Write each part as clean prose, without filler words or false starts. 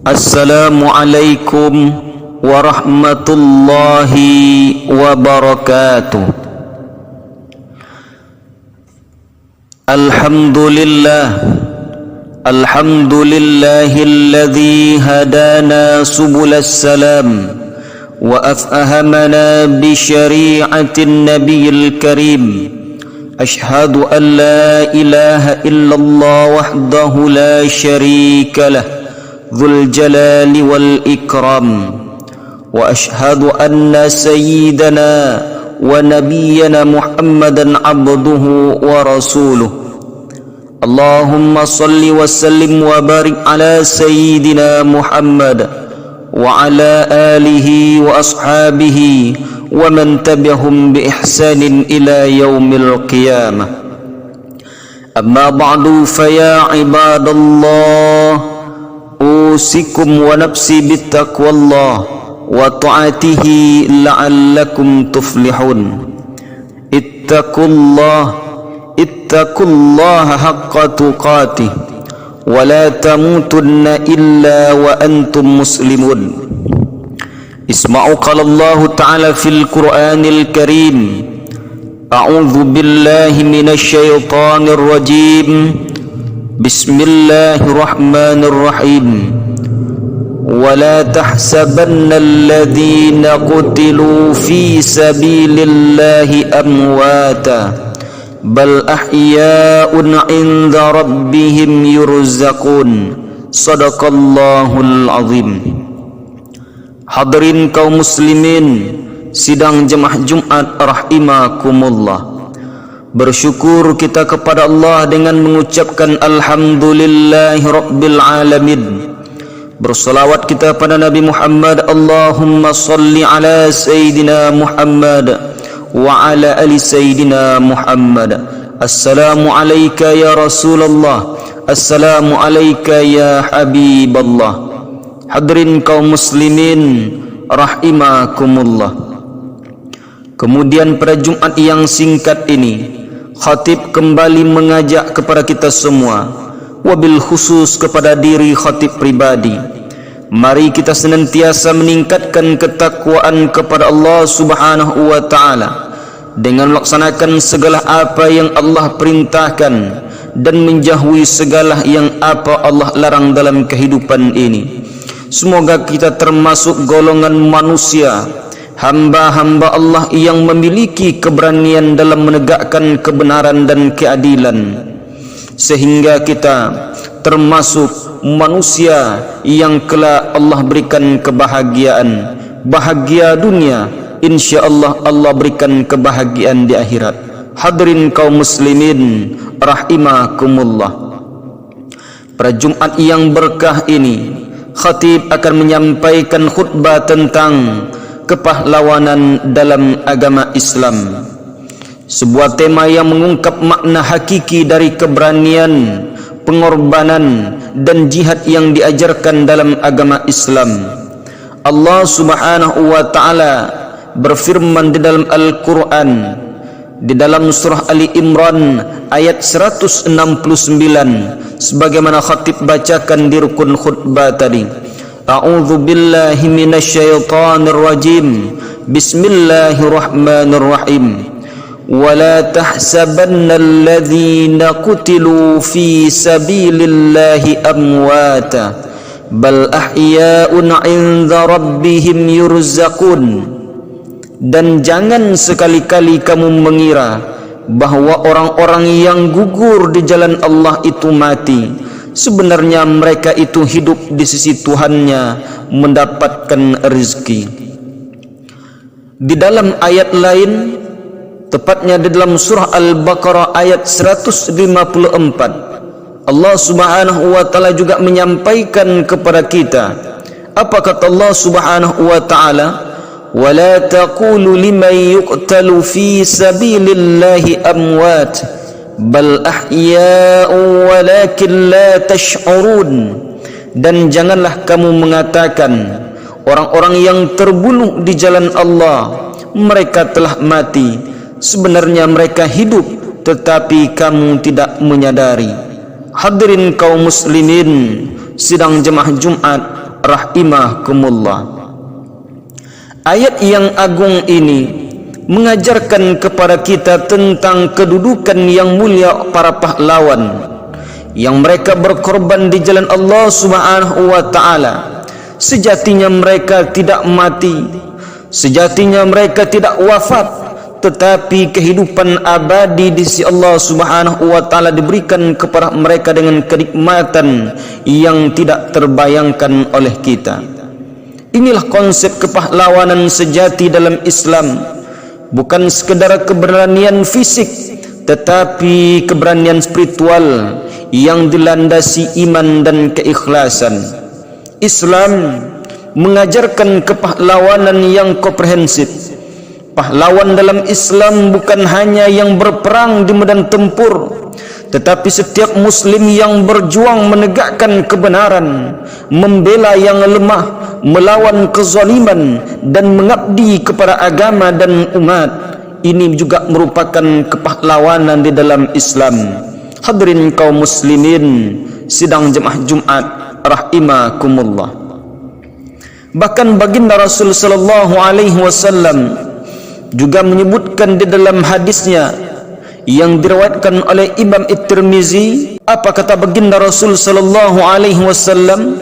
Assalamualaikum warahmatullahi wabarakatuh. Alhamdulillahilladzi hadana subulas salam wa afhamana bi syari'atin nabiyil karim. Ashhadu an la ilaha illallah wahdahu la syarika lah Dzul Jalali wal Ikram, wa ashhadu anna sayyidana wa nabiyyana Muhammadan abduhu wa rasuluh. Allahumma salli wa sallim wa barik ala sayyidina Muhammad wa ala alihi wa ashabihi wa man tabi'ahum bi ihsanin ila yaumil qiyamah. Amma ba'du, fa ya ibadallah, usikum wa nafsi bittaqwallah wa ta'atihi la'allakum tuflihun. Ittaqullaha haqqa tuqatih wa la tamutunna illa wa antum muslimun. Isma'u qala Allah ta'ala fil Qur'anil Karim. A'udzu billahi minasy syaithanir rajim. Bismillahirrahmanirrahim. Wala tahsabanna alladhina qutilu fi sabilillahi amwata bal ahya'un 'inda rabbihim yurzaqun. Shadaqallahul azim. Hadirin kaum muslimin sidang jemaah Jumat rahimakumullah. Bersyukur kita kepada Allah dengan mengucapkan alhamdulillahi rabbil alamin. Bersalawat kita pada Nabi Muhammad. Allahumma salli ala sayyidina Muhammad wa ala ali sayyidina Muhammad. Assalamu alayka ya Rasulullah, assalamu alayka ya Habiballah. Hadirin kaum muslimin rahimakumullah. Kemudian pada Jumat yang singkat ini, khatib kembali mengajak kepada kita semua, wabil khusus kepada diri khatib pribadi, mari kita senantiasa meningkatkan ketakwaan kepada Allah Subhanahu wa ta'ala dengan melaksanakan segala apa yang Allah perintahkan dan menjauhi segala yang apa Allah larang dalam kehidupan ini. Semoga kita termasuk golongan manusia, hamba-hamba Allah yang memiliki keberanian dalam menegakkan kebenaran dan keadilan, sehingga kita termasuk manusia yang kelak Allah berikan kebahagiaan, bahagia dunia, insyaallah Allah berikan kebahagiaan di akhirat. Hadirin kaum muslimin rahimakumullah. Pada Jumat yang berkah ini, khatib akan menyampaikan khutbah tentang kepahlawanan dalam agama Islam, sebuah tema yang mengungkap makna hakiki dari keberanian, pengorbanan dan jihad yang diajarkan dalam agama Islam. Allah Subhanahu wa ta'ala berfirman di dalam Al-Quran, di dalam surah Ali Imran ayat 169, sebagaimana khatib bacakan di rukun khutbah tadi. A'udzu billahi minasy syaithanir rajim. Bismillahirrahmanirrahim. Wala tahsabanna alladhina qutilu fi sabilillahi amwata bal ahya'un 'inda rabbihim yurzaqun. Dan jangan sekali-kali kamu mengira bahwa orang-orang yang gugur di jalan Allah itu mati. Sebenarnya mereka itu hidup di sisi Tuhannya mendapatkan rezeki. Di dalam ayat lain, tepatnya di dalam surah Al-Baqarah ayat 154, Allah Subhanahu wa ta'ala juga menyampaikan kepada kita. Apa kata Allah Subhanahu wa ta'ala? وَلَا تَقُولُوا لِمَنْ يُقْتَلُ فِي سَبِيلِ اللَّهِ أَمْوَاتٌ بَلْ أَحْيَاءٌ وَلَكِنْ لَا تَشْعُرُونَ. Dan janganlah kamu mengatakan orang-orang yang terbunuh di jalan Allah mereka telah mati, sebenarnya mereka hidup tetapi kamu tidak menyadari. Hadirin kaum muslimin sidang jemaah Jumat rahimakumullah. Ayat yang agung ini mengajarkan kepada kita tentang kedudukan yang mulia para pahlawan yang mereka berkorban di jalan Allah Subhanahu wa taala. Sejatinya mereka tidak mati, sejatinya mereka tidak wafat, tetapi kehidupan abadi di sisi Allah Subhanahu wa taala diberikan kepada mereka dengan kenikmatan yang tidak terbayangkan oleh kita. Inilah konsep kepahlawanan sejati dalam Islam, bukan sekedar keberanian fisik, tetapi keberanian spiritual yang dilandasi iman dan keikhlasan. Islam mengajarkan kepahlawanan yang komprehensif. Pahlawan dalam Islam bukan hanya yang berperang di medan tempur, tetapi setiap muslim yang berjuang menegakkan kebenaran, membela yang lemah, melawan kezaliman, dan mengabdi kepada agama dan umat. Ini juga merupakan kepahlawanan di dalam Islam. Hadirin kaum muslimin sidang jemaah Jumat rahimakumullah. Bahkan baginda Rasul sallallahu alaihi wasallam juga menyebutkan di dalam hadisnya yang diriwayatkan oleh Imam At-Tirmizi, apa kata baginda Rasul sallallahu alaihi wasallam?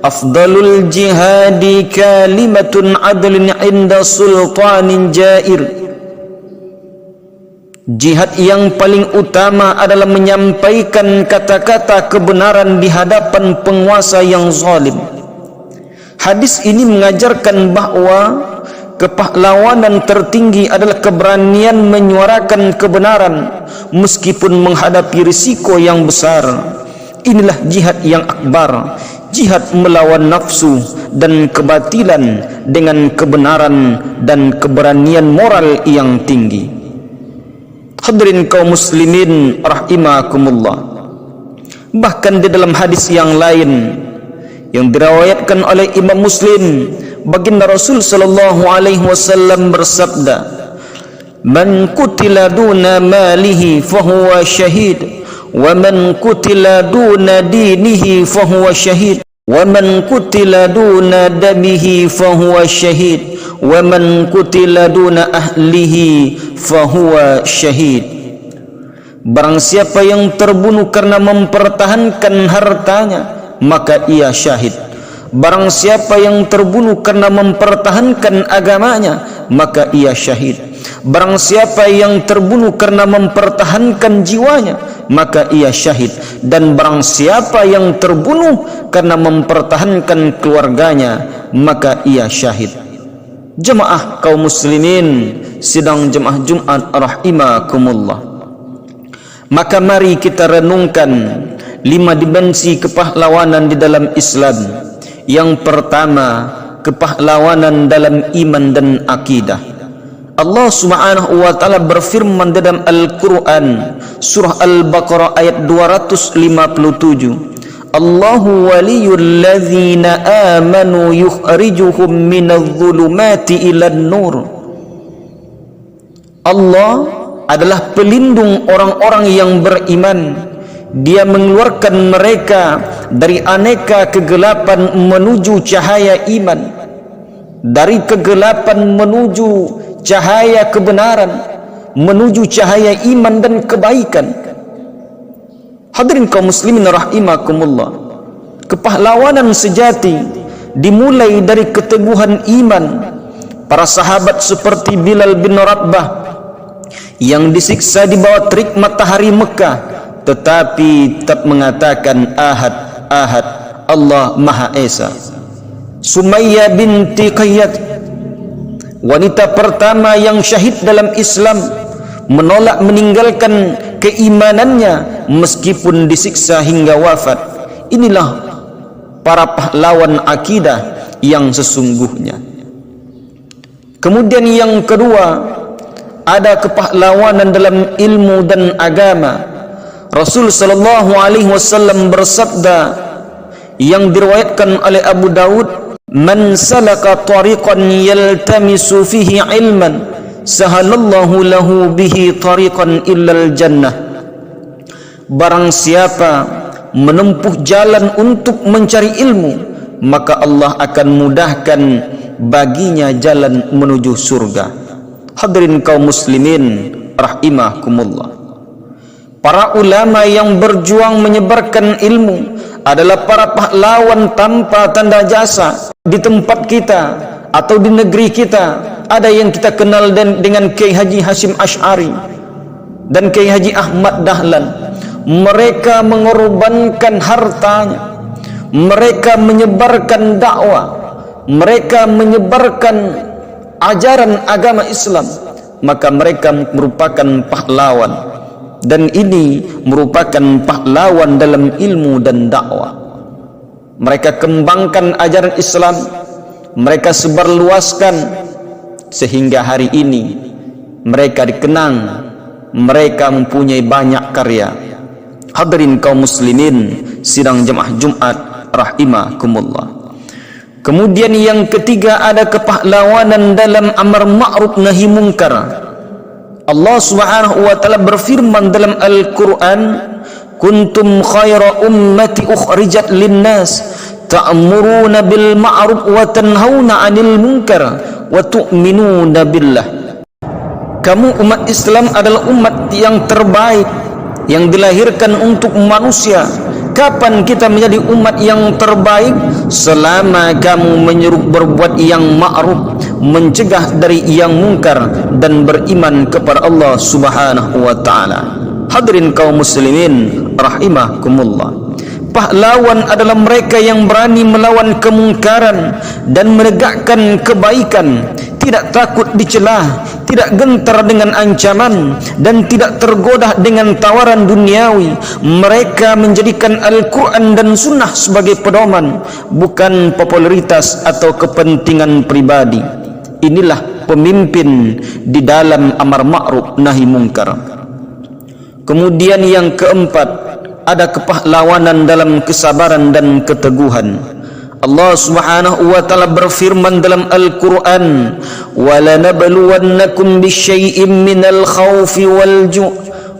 Afdalul jihadi kalimatun adlin inda sultanin jair. Jihad yang paling utama adalah menyampaikan kata-kata kebenaran di hadapan penguasa yang zalim. Hadis ini mengajarkan bahawa kepahlawanan tertinggi adalah keberanian menyuarakan kebenaran meskipun menghadapi risiko yang besar. Inilah jihad yang akbar, jihad melawan nafsu dan kebatilan dengan kebenaran dan keberanian moral yang tinggi. Hadirin kaum muslimin rahimakumullah. Bahkan di dalam hadis yang lain yang diriwayatkan oleh Imam Muslim, baginda Rasul sallallahu alaihi wasallam bersabda, "Man qutila duna malihi fahuwa syahid, wa man qutila duna dinihi fahuwa syahid, wa man qutila duna damihi fahuwa syahid, wa man qutila duna ahlihi fahuwa syahid." Barang siapa yang terbunuh karena mempertahankan hartanya, maka ia syahid. Barang siapa yang terbunuh karena mempertahankan agamanya, maka ia syahid. Barang siapa yang terbunuh karena mempertahankan jiwanya, maka ia syahid. Dan barang siapa yang terbunuh karena mempertahankan keluarganya, maka ia syahid. Jemaah kaum muslimin sidang jemaah Jumat rahimakumullah. Maka mari kita renungkan 5 dimensi kepahlawanan di dalam Islam. Yang pertama, kepahlawanan dalam iman dan akidah. Allah Subhanahu wa taala berfirman dalam Al-Qur'an surah Al-Baqarah ayat 257, Allahu waliyul ladzina amanu yukhrijuhum minadh-dhulumati ilan nur. Allah adalah pelindung orang-orang yang beriman. Dia mengeluarkan mereka dari aneka kegelapan menuju cahaya iman, dari kegelapan menuju cahaya kebenaran, menuju cahaya iman dan kebaikan. Hadirin kaum muslimin rahimakumullah. Kepahlawanan sejati dimulai dari keteguhan iman. Para sahabat seperti Bilal bin Rabah yang disiksa di bawah terik matahari Mekah, tetapi tetap mengatakan ahad, ahad, Allah Maha Esa. Sumayyah binti Qayyad, wanita pertama yang syahid dalam Islam, menolak meninggalkan keimanannya meskipun disiksa hingga wafat. Inilah para pahlawan akidah yang sesungguhnya. Kemudian yang kedua, ada kepahlawanan dalam ilmu dan agama. Rasul sallallahu alaihi wasallam bersabda yang diriwayatkan oleh Abu Daud, "Man salaka tariqan yaltamisu fihi ilman, sahalallahu lahu bihi tariqan illal jannah." Barang siapa menempuh jalan untuk mencari ilmu, maka Allah akan mudahkan baginya jalan menuju surga. Hadirin kaum muslimin rahimakumullah. Para ulama yang berjuang menyebarkan ilmu adalah para pahlawan tanpa tanda jasa di tempat kita atau di negeri kita. Ada yang kita kenal dengan Kiai Haji Hashim Asy'ari dan Kiai Haji Ahmad Dahlan. Mereka mengorbankan hartanya, mereka menyebarkan dakwah, mereka menyebarkan ajaran agama Islam, maka mereka merupakan pahlawan, dan ini merupakan pahlawan dalam ilmu dan dakwah. Mereka kembangkan ajaran Islam, mereka sebarluaskan, sehingga hari ini mereka dikenang, mereka mempunyai banyak karya. Hadirin kaum muslimin sidang jemaah Jumat rahimakumullah. Kemudian yang ketiga ada kepahlawanan dalam amar ma'ruf nahi munkar. Allah Subhanahu wa taala berfirman dalam Al-Qur'an, kuntum khaira ummati ukhrijat linnas ta'muruna bil ma'ruf wa tanhauna 'anil munkar wa tu'minuna billah. Kamu umat Islam adalah umat yang terbaik yang dilahirkan untuk manusia. Kapan kita menjadi umat yang terbaik? Selama kamu menyuruh berbuat yang ma'ruf, mencegah dari yang mungkar, dan beriman kepada Allah Subhanahu wa ta'ala. Hadirin kaum muslimin rahimakumullah. Pahlawan adalah mereka yang berani melawan kemungkaran dan menegakkan kebaikan, tidak takut dicelah, tidak gentar dengan ancaman, dan tidak tergoda dengan tawaran duniawi. Mereka menjadikan Al-Quran dan Sunnah sebagai pedoman, bukan popularitas atau kepentingan pribadi. Inilah pemimpin di dalam amar ma'ruf nahi munkar. Kemudian yang keempat, ada kepahlawanan dalam kesabaran dan keteguhan. Allah Subhanahu wa taala berfirman dalam Al-Qur'an, "Wa lanabluwannakum bisyai'in minal khaufi wal ju'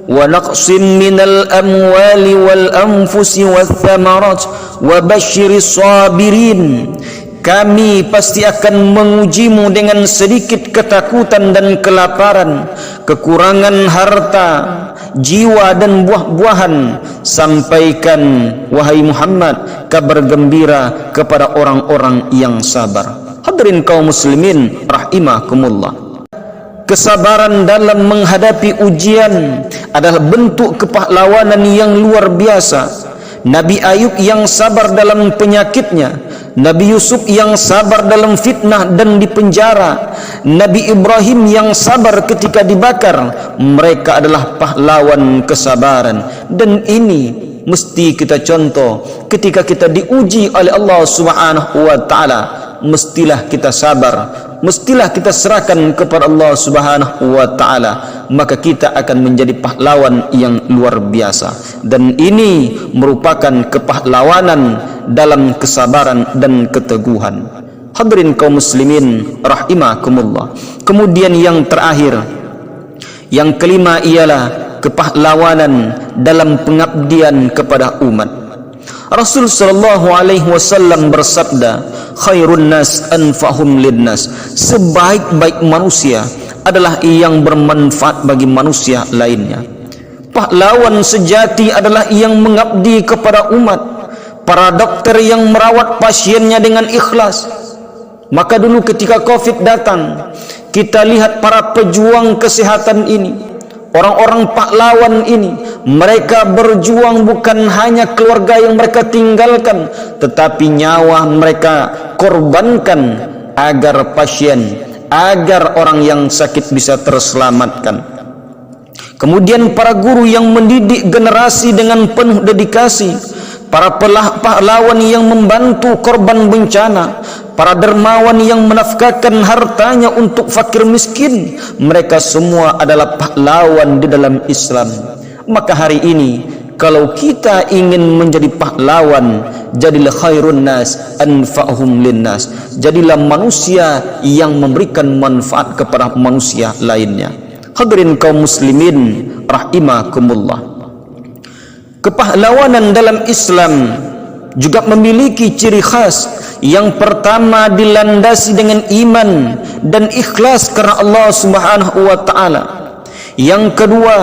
wa naqsin minal amwali wal anfusi wath thamarat wa basyiris sabirin." Kami pasti akan mengujimu dengan sedikit ketakutan dan kelaparan, kekurangan harta, jiwa dan buah-buahan. Sampaikan wahai Muhammad kabar gembira kepada orang-orang yang sabar. Hadirin kaum muslimin rahimakumullah. Kesabaran dalam menghadapi ujian adalah bentuk kepahlawanan yang luar biasa. Nabi Ayub yang sabar dalam penyakitnya, Nabi Yusuf yang sabar dalam fitnah dan dipenjara, Nabi Ibrahim yang sabar ketika dibakar. Mereka adalah pahlawan kesabaran, dan ini mesti kita contoh ketika kita diuji oleh Allah Subhanahu wa taala. Mestilah kita sabar, mestilah kita serahkan kepada Allah Subhanahu wa taala, maka kita akan menjadi pahlawan yang luar biasa. Dan ini merupakan kepahlawanan dalam kesabaran dan keteguhan. Hadirin kaum muslimin rahimakumullah. Kemudian yang terakhir, yang kelima ialah kepahlawanan dalam pengabdian kepada umat. Rasul sallallahu alaihi wasallam bersabda, khairun nas anfa'hum linnas. Sebaik-baik manusia adalah yang bermanfaat bagi manusia lainnya. Pahlawan sejati adalah yang mengabdi kepada umat. Para dokter yang merawat pasiennya dengan ikhlas. Maka dulu ketika Covid datang, kita lihat para pejuang kesehatan ini, orang-orang pahlawan ini, mereka berjuang bukan hanya keluarga yang mereka tinggalkan, tetapi nyawa mereka korbankan agar pasien, agar orang yang sakit bisa terselamatkan. Kemudian para guru yang mendidik generasi dengan penuh dedikasi, para pahlawan yang membantu korban bencana, para dermawan yang menafkahkan hartanya untuk fakir miskin, mereka semua adalah pahlawan di dalam Islam. Maka hari ini kalau kita ingin menjadi pahlawan, jadilah khairun nas anfa'hum linnas. Jadilah manusia yang memberikan manfaat kepada manusia lainnya. Hadirin kaum muslimin rahimakumullah. Kepahlawanan dalam Islam juga memiliki ciri khas, Yang pertama dilandasi dengan iman dan ikhlas karena Allah Subhanahu wa taala. Yang kedua,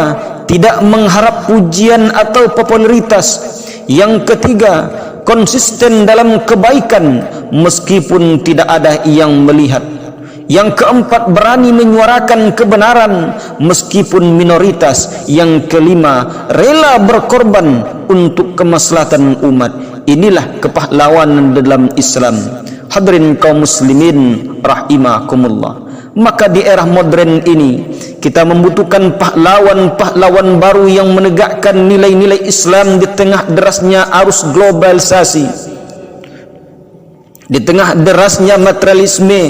tidak mengharap pujian atau popularitas. Yang ketiga, konsisten dalam kebaikan meskipun tidak ada yang melihat. Yang keempat, berani menyuarakan kebenaran meskipun minoritas. Yang kelima, rela berkorban untuk kemaslahatan umat. Inilah kepahlawanan dalam Islam. Hadirin kaum muslimin rahimakumullah. Maka di era modern ini kita membutuhkan pahlawan-pahlawan baru yang menegakkan nilai-nilai Islam di tengah derasnya arus globalisasi, di tengah derasnya materialisme,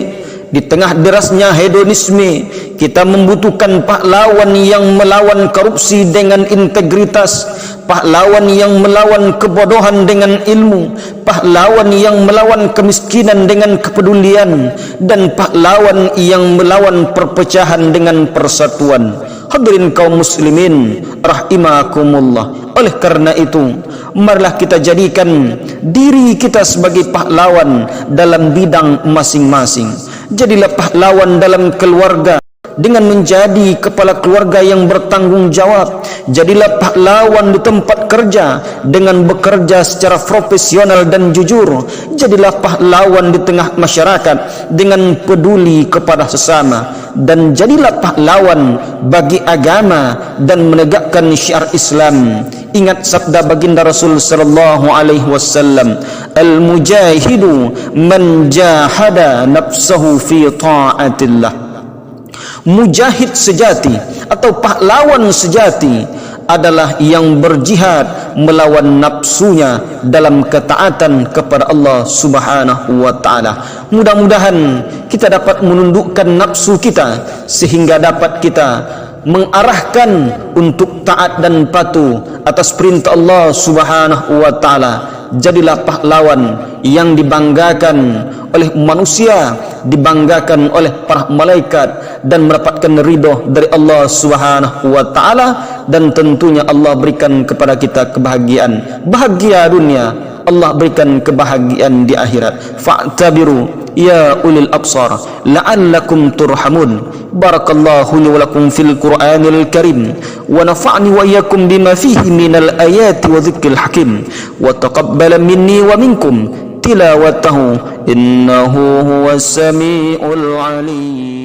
di tengah derasnya hedonisme. Kita membutuhkan pahlawan yang melawan korupsi dengan integritas, pahlawan yang melawan kebodohan dengan ilmu, pahlawan yang melawan kemiskinan dengan kepedulian, dan pahlawan yang melawan perpecahan dengan persatuan. Hadirin kaum muslimin rahimakumullah. Oleh karena itu, marilah kita jadikan diri kita sebagai pahlawan dalam bidang masing-masing. Jadilah pahlawan dalam keluarga dengan menjadi kepala keluarga yang bertanggung jawab. Jadilah pahlawan di tempat kerja dengan bekerja secara profesional dan jujur. Jadilah pahlawan di tengah masyarakat dengan peduli kepada sesama. Dan jadilah pahlawan bagi agama dan menegakkan syiar Islam. Ingat sabda baginda Rasul sallallahu alaihi wasallam, al-mujahidu man jahada nafsahu fi ta'atillah. Mujahid sejati atau pahlawan sejati adalah yang berjihad melawan nafsunya dalam ketaatan kepada Allah Subhanahu wa taala. Mudah-mudahan kita dapat menundukkan nafsu kita sehingga dapat kita mengarahkan untuk taat dan patuh atas perintah Allah Subhanahu wa taala. Jadilah pahlawan yang dibanggakan oleh manusia, dibanggakan oleh para malaikat, dan mendapatkan ridho dari Allah Subhanahu wa taala. Dan tentunya Allah berikan kepada kita kebahagiaan, bahagia dunia, Allah berikan kebahagiaan di akhirat. Fa'tabiru ya ulil absar la'allakum turhamun. Barakallahu li wa lakum fil Qur'anil Karim wa nafa'ni wa iyyakum bima fihi minal ayati wa dzikril hakim wa taqabbala minni wa minkum tilawatahu innahu huwas samiul alim.